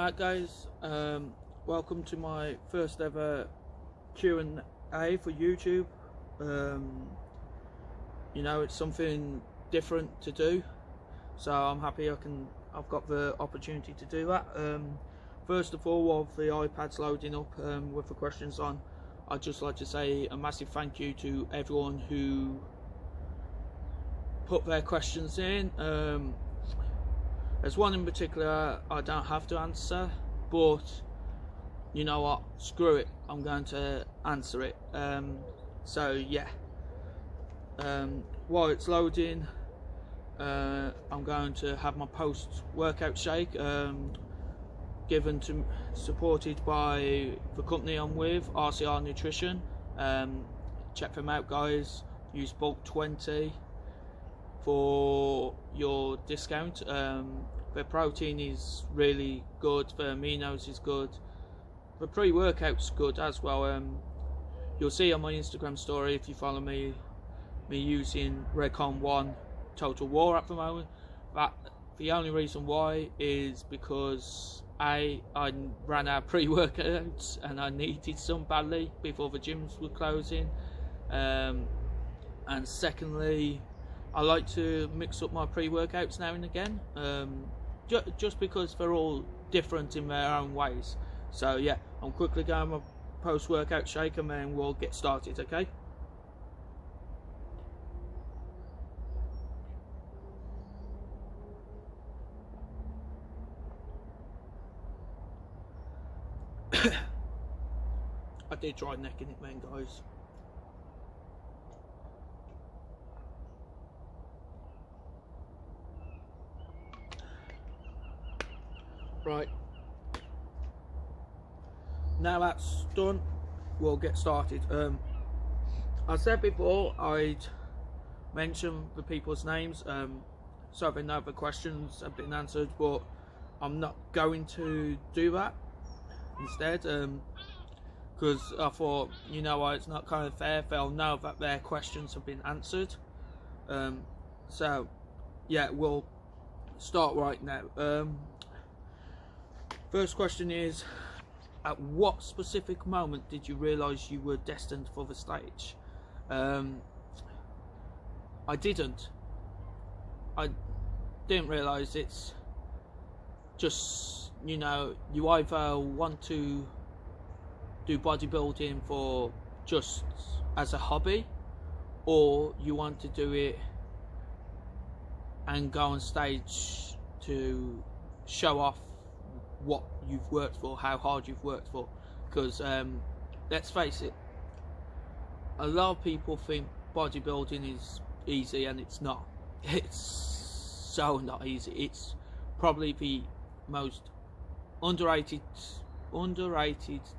Alright guys, welcome to my first ever Q&A for YouTube. You know, it's something different to do, so I'm happy I've got the opportunity to do that. First of all, while the iPad's loading up with the questions on, I'd just like to say a massive thank you to everyone who put their questions in. There's one in particular I don't have to answer, but you know what, screw it, I'm going to answer it. So yeah, while it's loading, I'm going to have my post-workout shake supported by the company I'm with, RCR Nutrition. Check them out guys, use bulk 20 for your discount. The protein is really good, the aminos is good, the pre-workout's good as well. You'll see on my Instagram story, if you follow me using Redcon 1 Total War at the moment. That the only reason why is because I ran out of pre-workouts and I needed some badly before the gyms were closing, and secondly, I like to mix up my pre-workouts now and again, just because they're all different in their own ways. So yeah, I'm quickly going my post-workout shake and then we'll get started, okay? I did try necking it then guys. Right, now that's done, we'll get started. I said before I'd mention the people's names, so they know the questions have been answered, but I'm not going to do that instead, because I thought, you know what, it's not kind of fair, they'll know that their questions have been answered. So yeah, we'll start right now. First question is, at what specific moment did you realise you were destined for the stage? I didn't realise. It's just, you know, you either want to do bodybuilding for just as a hobby, or you want to do it and go on stage to show off what you've worked for, how hard you've worked for. Because let's face it, a lot of people think bodybuilding is easy, and it's not. It's so not easy. It's probably the most underrated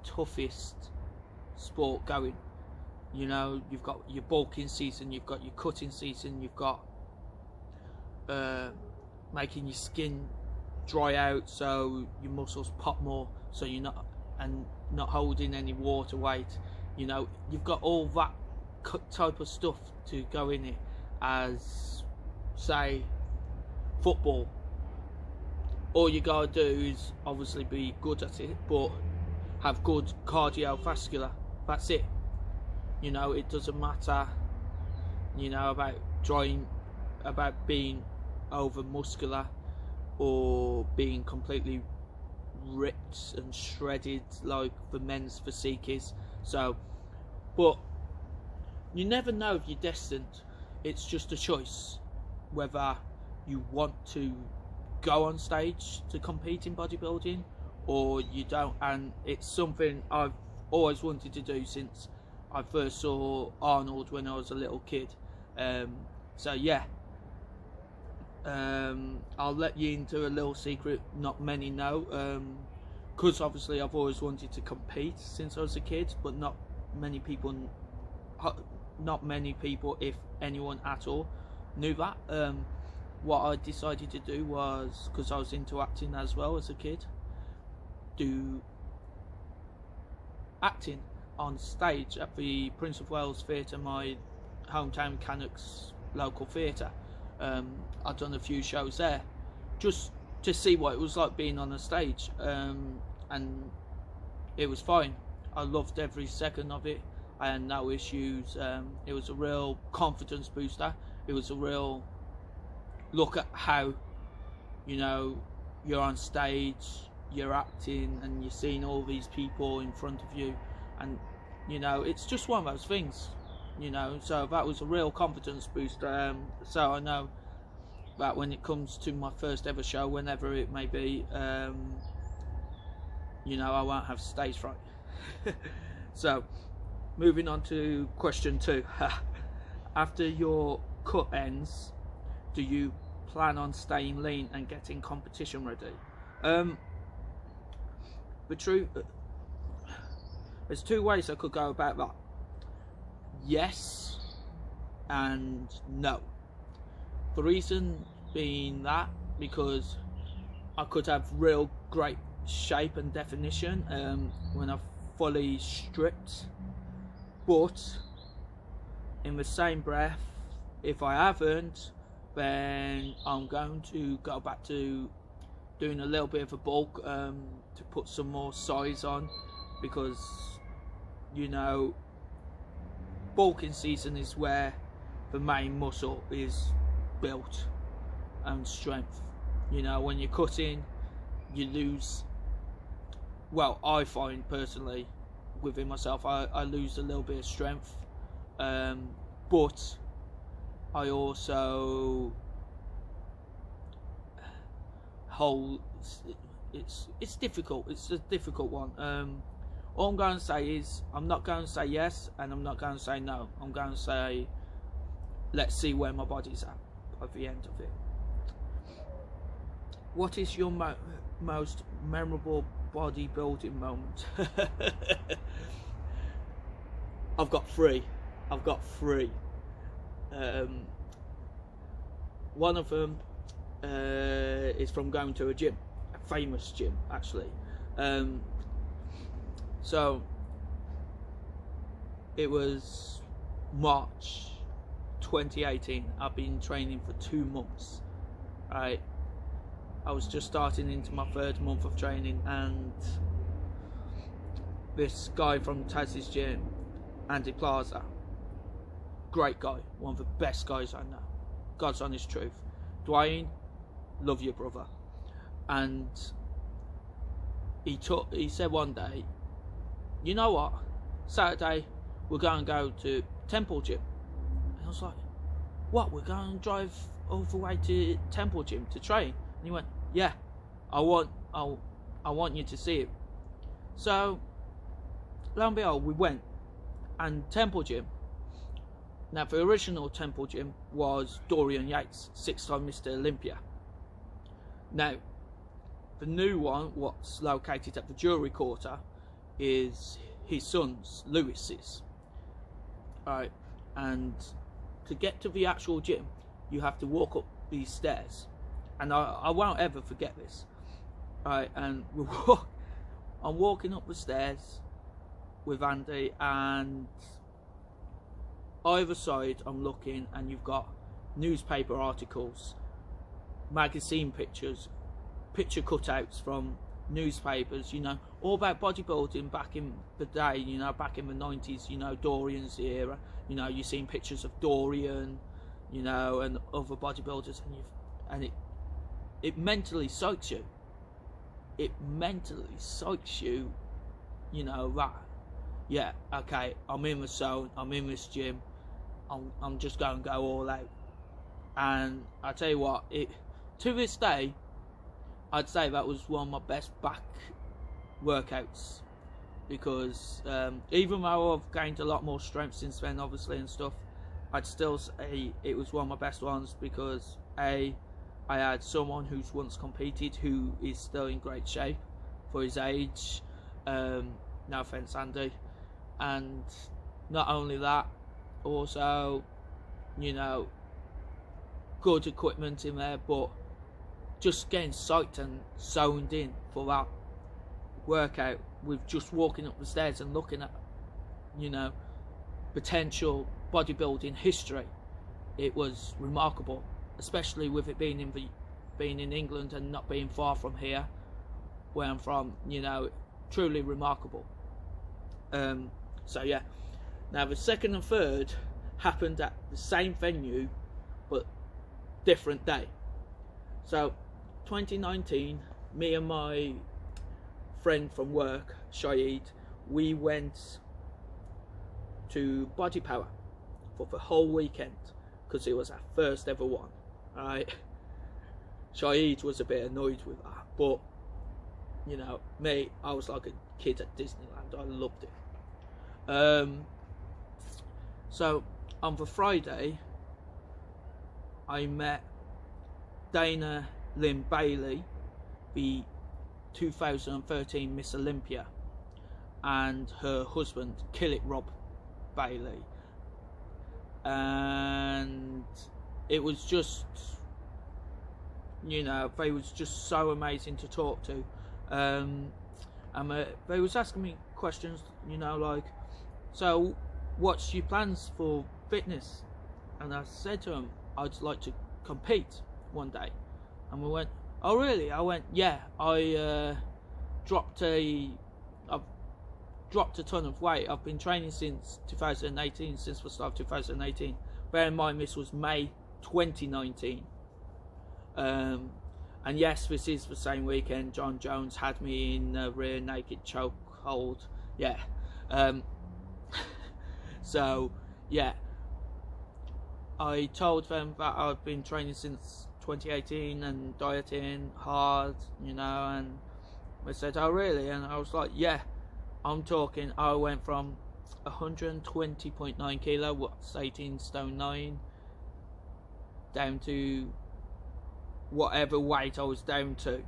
toughest sport going. You know, you've got your bulking season, you've got your cutting season, you've got making your skin dry out so your muscles pop more, so you're not holding any water weight. You know, you've got all that type of stuff to go in it, as say football. All you gotta do is obviously be good at it, but have good cardiovascular. That's it. You know, it doesn't matter, you know, about being over muscular or being completely ripped and shredded like the men's physique is. So, but you never know if you're destined. It's just a choice whether you want to go on stage to compete in bodybuilding or you don't. And it's something I've always wanted to do since I first saw Arnold when I was a little kid. So yeah, I'll let you into a little secret not many know, because obviously I've always wanted to compete since I was a kid, but not many people, if anyone at all, knew that. What I decided to do was, because I was into acting as well as a kid, do acting on stage at the Prince of Wales Theatre, my hometown Canucks local theatre. I've done a few shows there, just to see what it was like being on a stage, and it was fine. I loved every second of it. I had no issues. It was a real confidence booster. It was a real look at how, you know, you're on stage, you're acting, and you're seeing all these people in front of you, and you know, it's just one of those things, you know. So that was a real confidence booster. So I know that when it comes to my first ever show, whenever it may be, you know, I won't have stage fright. So moving on to question 2. After your cut ends, do you plan on staying lean and getting competition ready? The truth, there's 2 ways I could go about that. Yes and no. The reason being that because I could have real great shape and definition when I've fully stripped, but in the same breath, if I haven't, then I'm going to go back to doing a little bit of a bulk to put some more size on, because you know, bulking season is where the main muscle is built and strength. You know, when you're cutting, you lose, well, I find personally within myself, I lose a little bit of strength, but I also hold, it's difficult, it's a difficult one. All I'm going to say is, I'm not going to say yes and I'm not going to say no. I'm going to say, let's see where my body's at the end of it. What is your most memorable bodybuilding moment? I've got three. One of them is from going to a gym, a famous gym actually. So it was March 2018. I've been training for 2 months. I was just starting into my 3rd month of training, and this guy from Taz's gym, Andy Plaza, great guy, one of the best guys I know, God's honest truth. Dwayne, love you brother. And he said one day, you know what, Saturday we're going to go to Temple Gym. And I was like, what, we're going to drive all the way to Temple Gym to train? And he went, yeah, I want you to see it. So lo and behold, we went, and Temple Gym, now the original Temple Gym was Dorian Yates, 6-time Mr. Olympia. Now the new one, what's located at the Jewelry Quarter, is his son's, Lewis's. Alright, and to get to the actual gym, you have to walk up these stairs, and I won't ever forget this. Alright, and I'm walking up the stairs with Andy, and either side I'm looking, and you've got newspaper articles, magazine pictures, picture cutouts from newspapers, you know, all about bodybuilding back in the day, you know, back in the 90s, you know, Dorian's era, you know, you've seen pictures of Dorian, you know, and other bodybuilders, and it mentally psychs you. It mentally psychs you, you know, that, yeah, okay, I'm in the zone, I'm in this gym, I'm just going to go all out. And I tell you what, to this day, I'd say that was one of my best back workouts, because even though I've gained a lot more strength since then, obviously, and stuff, I'd still say it was one of my best ones, because I had someone who's once competed, who is still in great shape for his age, no offense Andy, and not only that, also, you know, good equipment in there, but just getting psyched and zoned in for that workout with just walking up the stairs and looking at, you know, potential bodybuilding history. It was remarkable, especially with it being in being in England and not being far from here, where I'm from, you know, truly remarkable. So yeah, now the second and third happened at the same venue, but different day. So 2019, me and my friend from work, Heath, we went to Body Power for the whole weekend because it was our first ever one. Right, Heath was a bit annoyed with that, but you know, me, I was like a kid at Disneyland. I loved it. So on the Friday, I met Dana Lynn Bailey, the 2013 Miss Olympia, and her husband, Kill It Rob Bailey, and it was just, you know, they was just so amazing to talk to. And they was asking me questions, you know, like, so what's your plans for fitness? And I said to them, I'd like to compete one day. And we went, oh really? I went, yeah, I've dropped a ton of weight. I've been training since 2018, since the start of 2018. Bear in mind, this was May 2019. And yes, this is the same weekend John Jones had me in a rear naked chokehold. Yeah. So yeah, I told them that I've been training since 2018 and dieting hard, you know, and they said, oh really? And I was like, yeah, I'm talking, I went from 120.9 kilo, what's 18 stone 9, down to whatever weight I was down to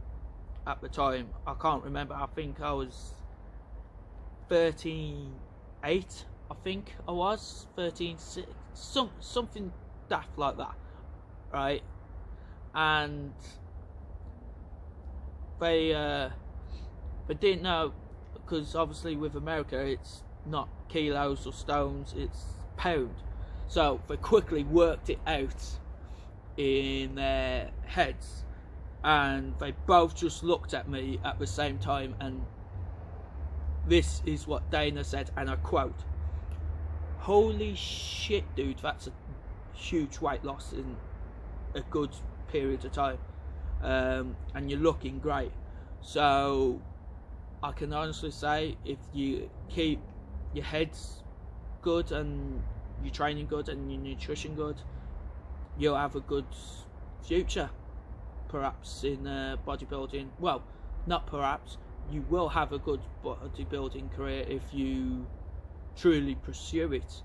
at the time. I can't remember. I think I was 13.8. I think I was 13.6, something daft like that, right? And they didn't know, because obviously with America it's not kilos or stones, it's pound. So they quickly worked it out in their heads, and they both just looked at me at the same time, and this is what Dana said, and I quote, holy shit dude, that's a huge weight loss in a good period of time, and you're looking great. So I can honestly say, if you keep your heads good and your training good and your nutrition good, you'll have a good future, perhaps, in bodybuilding. Well, not perhaps, you will have a good bodybuilding career if you truly pursue it.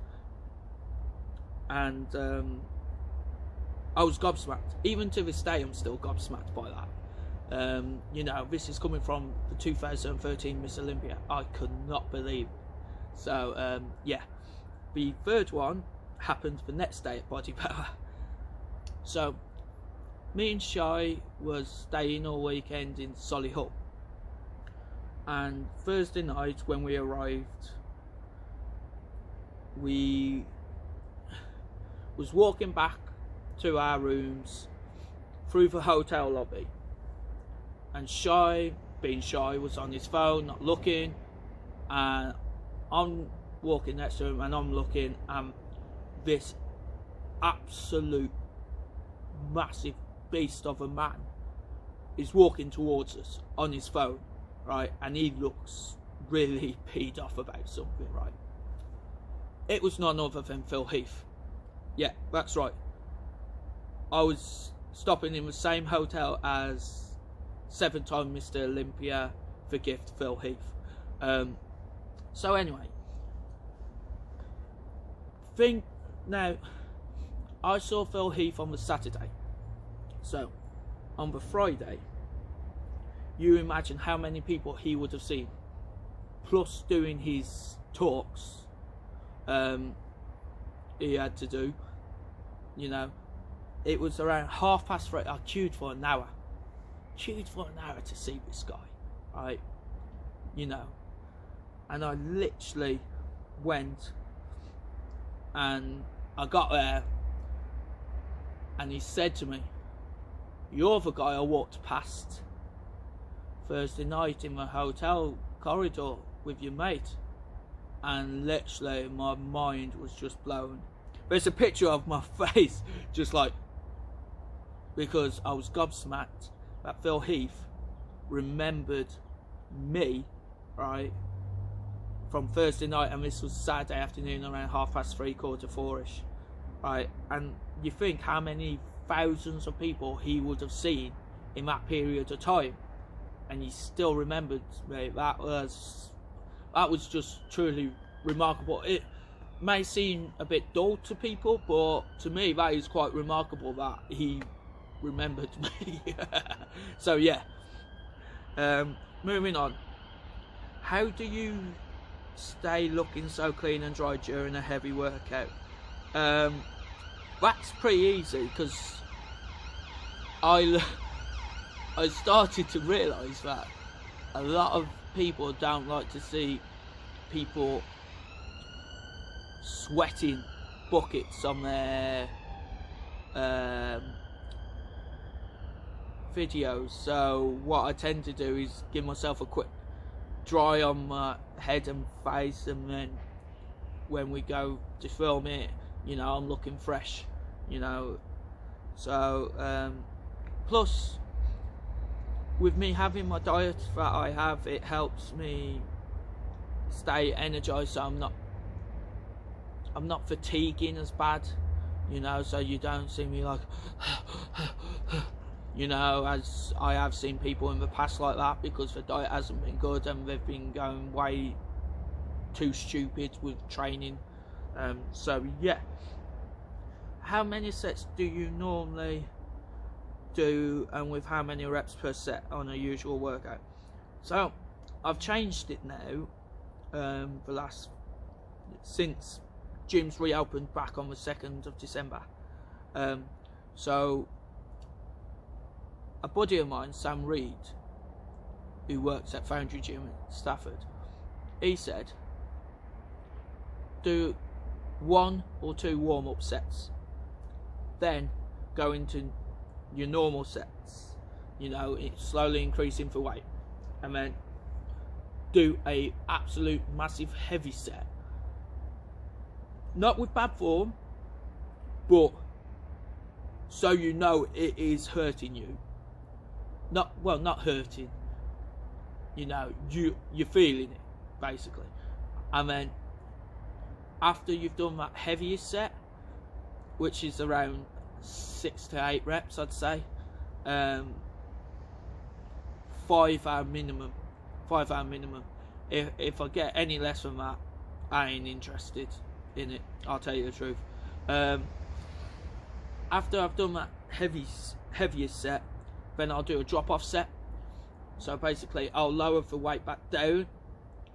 And I was gobsmacked. Even to this day, I'm still gobsmacked by that. You know, this is coming from the 2013 Miss Olympia. I could not believe it. So yeah, the third one happened the next day at Body Power. So me and Shy was staying all weekend in Solihull, and Thursday night when we arrived, we was walking back to our rooms through the hotel lobby, and Shy, being Shy, was on his phone not looking, and I'm walking next to him and I'm looking, and this absolute massive beast of a man is walking towards us on his phone, right? And he looks really peed off about something, right? It was none other than Phil Heath. Yeah, that's right. I was stopping in the same hotel as 7-time Mr. Olympia for gift Phil Heath. So anyway, now I saw Phil Heath on the Saturday. So on the Friday, you imagine how many people he would have seen, plus doing his talks he had to do. You know, it was around 3:30. I queued for an hour. To see this guy, right? You know, and I literally went, and I got there, and he said to me, You're the guy I walked past Thursday night in the hotel corridor with your mate, and literally my mind was just blown. There's a picture of my face, just like, because I was gobsmacked that Phil Heath remembered me, right, from Thursday night, and this was Saturday afternoon around 3:30, 4:45ish, right? And you think how many thousands of people he would have seen in that period of time, and he still remembered me. That was just truly remarkable. It may seem a bit dull to people, but to me that is quite remarkable that he remembered me. So yeah, moving on. How do you stay looking so clean and dry during a heavy workout? That's pretty easy, because I started to realise that a lot of people don't like to see people sweating buckets on their videos. So what I tend to do is give myself a quick dry on my head and face, and then when we go to film it, you know, I'm looking fresh, you know. So plus with me having my diet that I have, it helps me stay energized, so I'm not fatiguing as bad, you know. So you don't see me like you know, as I have seen people in the past like that, because the diet hasn't been good and they've been going way too stupid with training. So yeah, how many sets do you normally do, and with how many reps per set on a usual workout? So I've changed it now, since gyms reopened back on the 2nd of December. So a buddy of mine, Sam Reed, who works at Foundry Gym in Stafford, he said do 1 or 2 warm-up sets, then go into your normal sets, you know, it's slowly increasing for weight, and then do a absolute massive heavy set, not with bad form, but so you know it is hurting you. Not hurting, you know, you're feeling it basically. And then after you've done that heaviest set, which is around 6 to 8 reps, I'd say, 5 hour minimum. If I get any less than that, I ain't interested in it, I'll tell you the truth. After I've done that heaviest set, then I'll do a drop off set. So basically I'll lower the weight back down,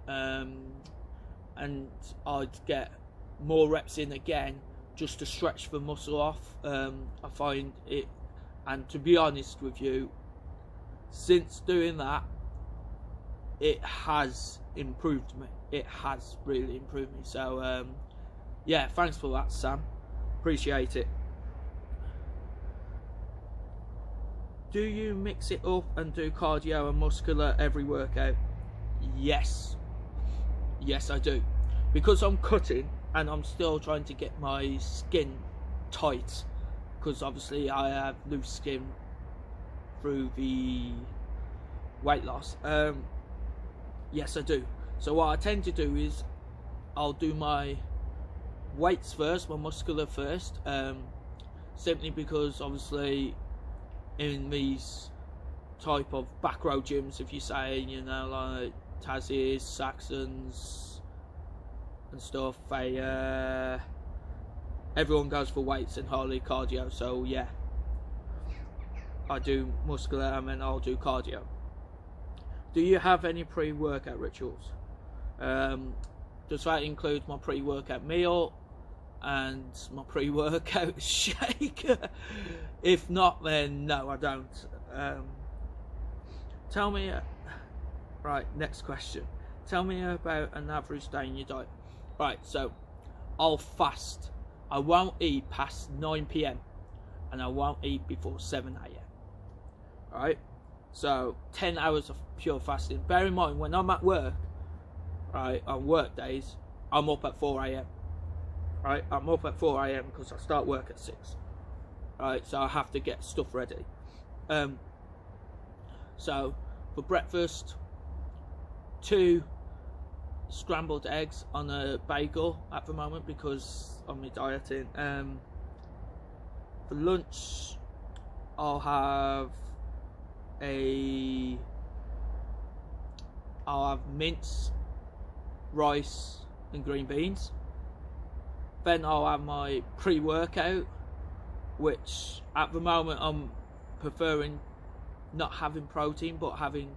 and I'd get more reps in again just to stretch the muscle off. I find it, and to be honest with you, since doing that, it has improved me. It has really improved me. So yeah, thanks for that, Sam, appreciate it. Do you mix it up and do cardio and muscular every workout? Yes, I do, because I'm cutting and I'm still trying to get my skin tight, because obviously I have loose skin through the weight loss. Yes, I do. So what I tend to do is I'll do my weights first, my muscular first, simply because obviously in these type of back row gyms, if you say, you know, like Tassie's, Saxons and stuff, they everyone goes for weights and hardly cardio. So yeah, I do muscular and then I'll do cardio. Do you have any pre-workout rituals? Does that include my pre-workout meal and my pre-workout shake? If not, then no, I don't. Tell me, right, next question. Tell me about an average day in your diet. Right, so I'll fast. I won't eat past 9 PM and I won't eat before 7 AM. right? So 10 hours of pure fasting. Bear in mind, when I'm at work, right, on work days, I'm up at 4 a.m. Right, I'm up at 4 a.m. because I start work at 6. Right, so I have to get stuff ready. So for breakfast, 2 scrambled eggs on a bagel at the moment because of my dieting. For lunch, I'll have mince, rice and green beans. Then I'll have my pre-workout, which at the moment I'm preferring not having protein but having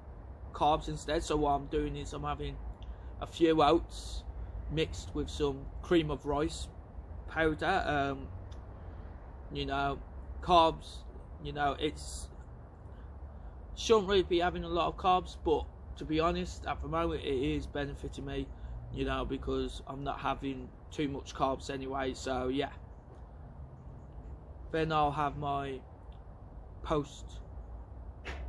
carbs instead. So what I'm doing is I'm having a few oats mixed with some cream of rice powder. You know, carbs, you know, it's shouldn't really be having a lot of carbs, but to be honest, at the moment it is benefiting me, you know, because I'm not having too much carbs anyway. So yeah, then I'll have my post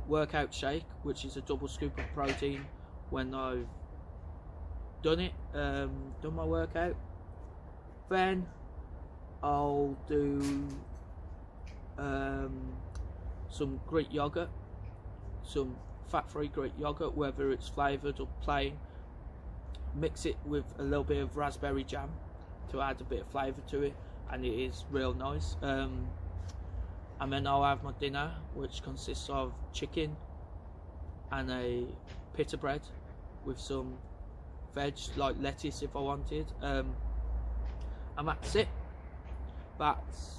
workout shake, which is a double scoop of protein when I've done it, done my workout. Then I'll do some Greek yogurt, some fat-free Greek yogurt, whether it's flavoured or plain. Mix it with a little bit of raspberry jam to add a bit of flavour to it, and it is real nice. And then I'll have my dinner, which consists of chicken and a pita bread with some veg like lettuce if I wanted. And that's it. That's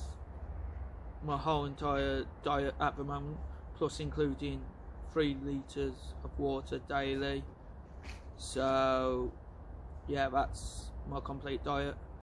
my whole entire diet at the moment, plus including 3 litres of water daily. So yeah, that's my complete diet.